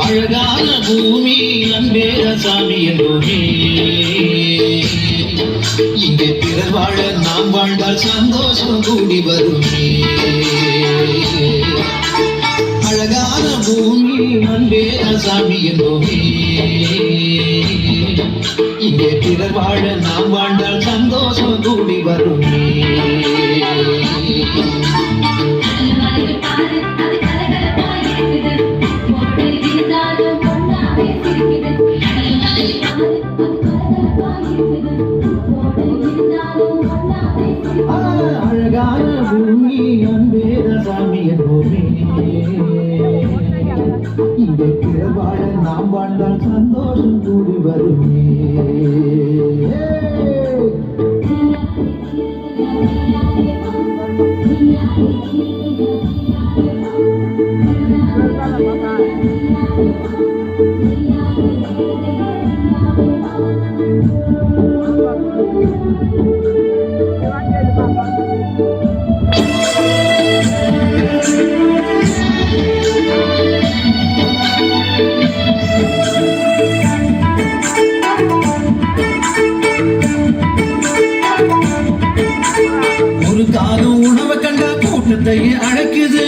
அழகான பூமி நம்பேர சாமி என்போமே இங்கே பிறர் வாழ நாம் வாழ்ந்தால் சந்தோஷம் கூடி வருமே அழகான பூமி நம்பேர சாமி என்போமே இங்கே பிறர் வாழ நாம் வாழ்ந்தால் சந்தோஷம் கூடி வருமே அழகான பூமி அன்பேத சாமி என்போமே இங்கே பிறர் வாழ நாம் வாழ்ந்தால் சந்தோஷம் கூடி வருமே ஒரு காலம் உணவை கண்டா கூட்டத்தை அழைக்குது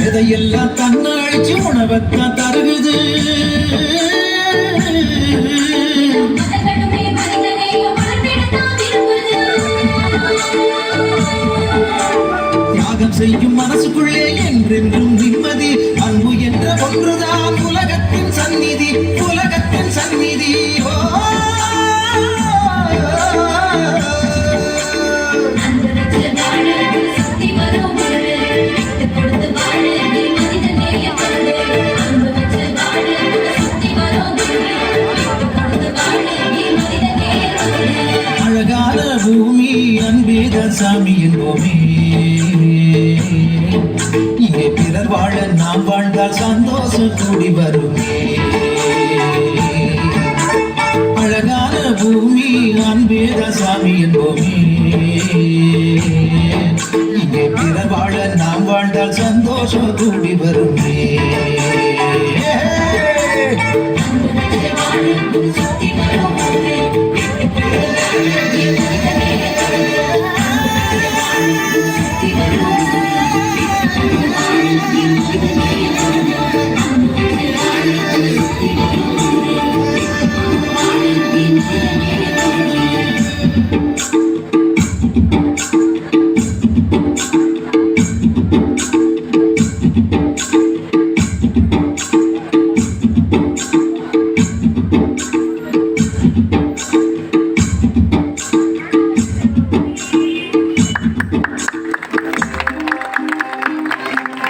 இதையெல்லாம் தன்னை அழிச்சு உணவைத்தான் தருகுது தியாகம் செய்யும் மனசுக்குள்ளே என்றென்றும் நிம்மதி அன்பு என்ற ஒன்றுதான் உலகத்தின் சந்நிதி உலகத்தின் சந்நிதி அழகான பூமி அன்பேத சாமி என்போமே இங்கே பிறர் வாழ நாம் வாழ்ந்தால் சந்தோஷம் கூடி வருமே அழகான பூமி அன்பேத சாமி என்போமே இங்கே பிறர் வாழ நாம் வாழ்ந்தால் சந்தோஷம் கூடி வருமே